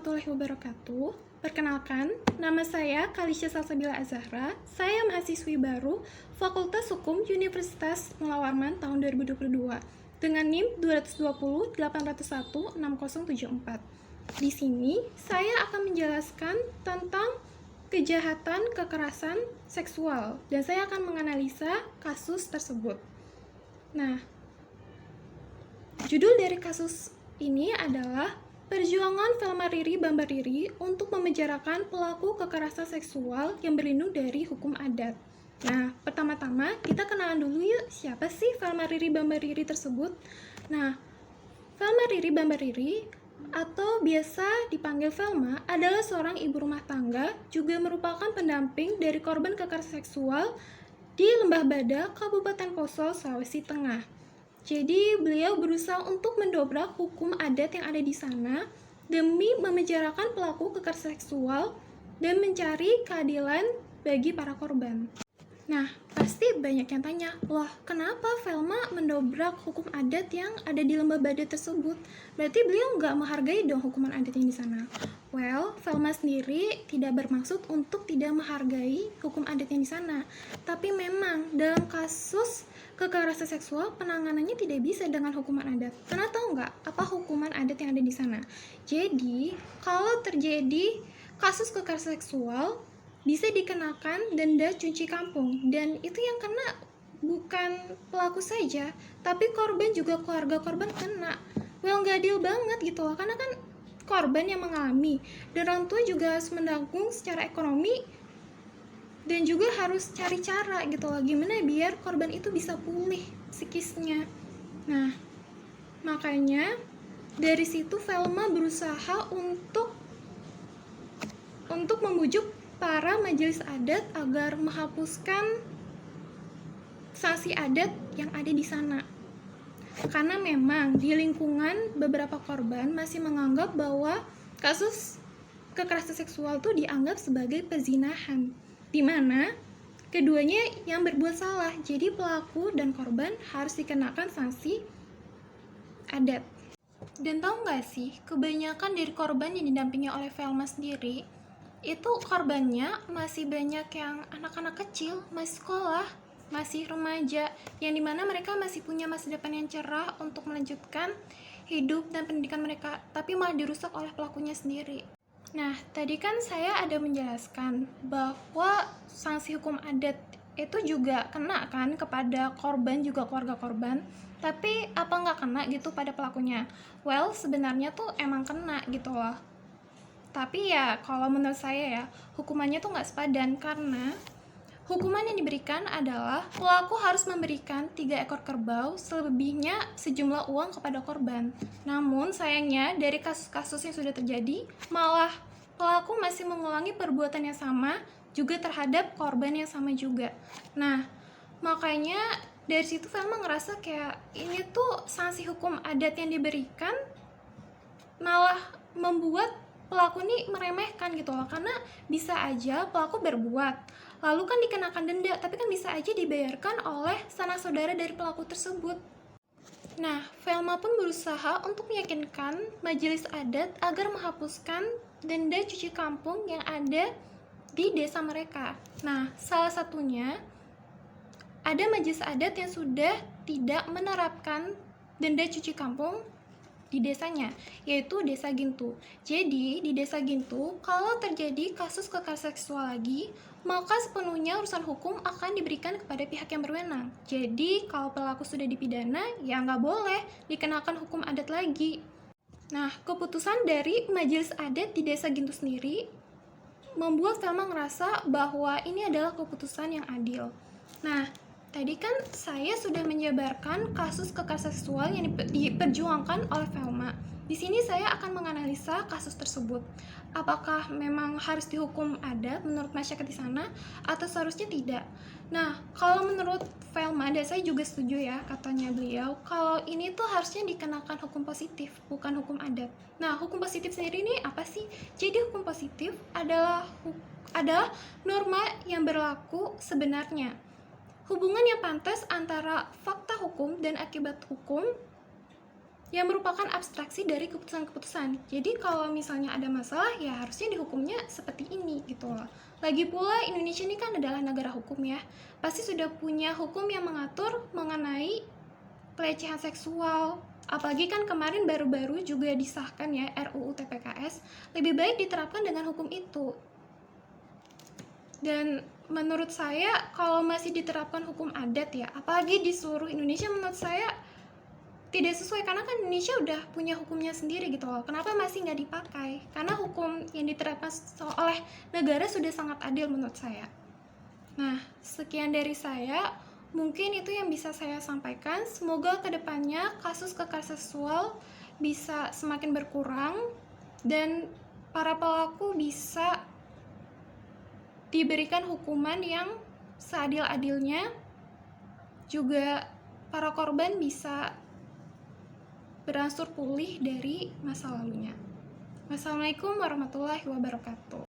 warahmatullahi wabarakatuh. Perkenalkan, nama saya Kalisha Salsabila Azahra. Saya mahasiswi baru Fakultas Hukum Universitas Mula Warman tahun 2022 dengan NIM 220-801-6074. Di sini, saya akan menjelaskan tentang kejahatan kekerasan seksual dan saya akan menganalisa kasus tersebut. Nah, judul dari kasus ini adalah Perjuangan Velma Riri Bambariri untuk memenjarakan pelaku kekerasan seksual yang berlindung dari hukum adat. Nah, pertama-tama kita kenalan dulu yuk, siapa sih Velma Riri Bambariri tersebut? Nah, Velma Riri Bambariri atau biasa dipanggil Velma adalah seorang ibu rumah tangga, juga merupakan pendamping dari korban kekerasan seksual di Lembah Bada, Kabupaten Poso, Sulawesi Tengah. Jadi beliau berusaha untuk mendobrak hukum adat yang ada di sana demi memenjarakan pelaku kekerasan seksual dan mencari keadilan bagi para korban. Nah, pasti banyak yang tanya, wah kenapa Velma mendobrak hukum adat yang ada di Lembah Bada tersebut? Berarti beliau nggak menghargai dong hukuman adat yang di sana. Well, Velma sendiri tidak bermaksud untuk tidak menghargai hukum adat yang di sana. Tapi memang dalam kasus kekerasan seksual penanganannya tidak bisa dengan hukuman adat. Karena tahu nggak apa hukuman adat yang ada di sana? Jadi, kalau terjadi kasus kekerasan seksual, bisa dikenakan denda cuci kampung, dan itu yang kena bukan pelaku saja, tapi korban juga, keluarga korban kena. Well, nggak adil banget gitu loh, karena kan korban yang mengalami, dan orang tua juga harus menanggung secara ekonomi, dan juga harus cari cara gitu loh, gimana biar korban itu bisa pulih psikisnya. Nah, makanya dari situ Velma berusaha untuk membujuk para majelis adat agar menghapuskan sanksi adat yang ada di sana. Karena memang di lingkungan beberapa korban masih menganggap bahwa kasus kekerasan seksual itu dianggap sebagai perzinahan, di mana keduanya yang berbuat salah. Jadi pelaku dan korban harus dikenakan sanksi adat. Dan tahu nggak sih, kebanyakan dari korban yang didampingi oleh Velma sendiri itu korbannya masih banyak yang anak-anak kecil, masih sekolah, masih remaja, yang dimana mereka masih punya masa depan yang cerah untuk melanjutkan hidup dan pendidikan mereka, tapi malah dirusak oleh pelakunya sendiri. Nah, tadi kan saya ada menjelaskan bahwa sanksi hukum adat itu juga kena kan kepada korban, juga keluarga korban, tapi apa nggak kena gitu pada pelakunya? Well, sebenarnya tuh emang kena gitu loh. Tapi ya kalau menurut saya ya, hukumannya tuh nggak sepadan, karena hukuman yang diberikan adalah pelaku harus memberikan 3 ekor kerbau, selebihnya sejumlah uang kepada korban. Namun sayangnya dari kasus-kasus yang sudah terjadi, malah pelaku masih mengulangi perbuatan yang sama juga terhadap korban yang sama juga. Nah, makanya dari situ Velma ngerasa kayak ini tuh sanksi hukum adat yang diberikan malah membuat pelaku ini meremehkan gitu loh, karena bisa aja pelaku berbuat lalu kan dikenakan denda, tapi kan bisa aja dibayarkan oleh sanak saudara dari pelaku tersebut. Nah, Velma pun berusaha untuk meyakinkan majelis adat agar menghapuskan denda cuci kampung yang ada di desa mereka. Nah, salah satunya ada majelis adat yang sudah tidak menerapkan denda cuci kampung di desanya, yaitu Desa Gintu. Jadi, di Desa Gintu, kalau terjadi kasus kekerasan seksual lagi, maka sepenuhnya urusan hukum akan diberikan kepada pihak yang berwenang. Jadi, kalau pelaku sudah dipidana, ya nggak boleh dikenakan hukum adat lagi. Nah, keputusan dari majelis adat di Desa Gintu sendiri membuat Velma ngerasa bahwa ini adalah keputusan yang adil. Nah, tadi kan saya sudah menjabarkan kasus kekerasan seksual yang diperjuangkan oleh Velma. Di sini saya akan menganalisa kasus tersebut. Apakah memang harus dihukum adat menurut masyarakat di sana atau seharusnya tidak? Nah, kalau menurut Velma, dan saya juga setuju ya katanya beliau, kalau ini tuh harusnya dikenakan hukum positif, bukan hukum adat. Nah, hukum positif sendiri ini apa sih? Jadi hukum positif adalah norma yang berlaku sebenarnya. Hubungan yang pantas antara fakta hukum dan akibat hukum yang merupakan abstraksi dari keputusan-keputusan. Jadi kalau misalnya ada masalah ya harusnya dihukumnya seperti ini gitu loh. Lagi pula Indonesia ini kan adalah negara hukum ya. Pasti sudah punya hukum yang mengatur mengenai pelecehan seksual. Apalagi kan kemarin baru-baru juga disahkan ya RUU TPKS. Lebih baik diterapkan dengan hukum itu. Dan menurut saya kalau masih diterapkan hukum adat ya, apalagi di seluruh Indonesia, menurut saya tidak sesuai, karena kan Indonesia udah punya hukumnya sendiri gitu loh. Kenapa masih nggak dipakai? Karena hukum yang diterapkan oleh negara sudah sangat adil menurut saya. Nah, sekian dari saya. Mungkin itu yang bisa saya sampaikan. Semoga kedepannya kasus kekerasan seksual bisa semakin berkurang dan para pelaku bisa diberikan hukuman yang seadil-adilnya. Juga para korban bisa berangsur pulih dari masa lalunya. Wassalamualaikum warahmatullahi wabarakatuh.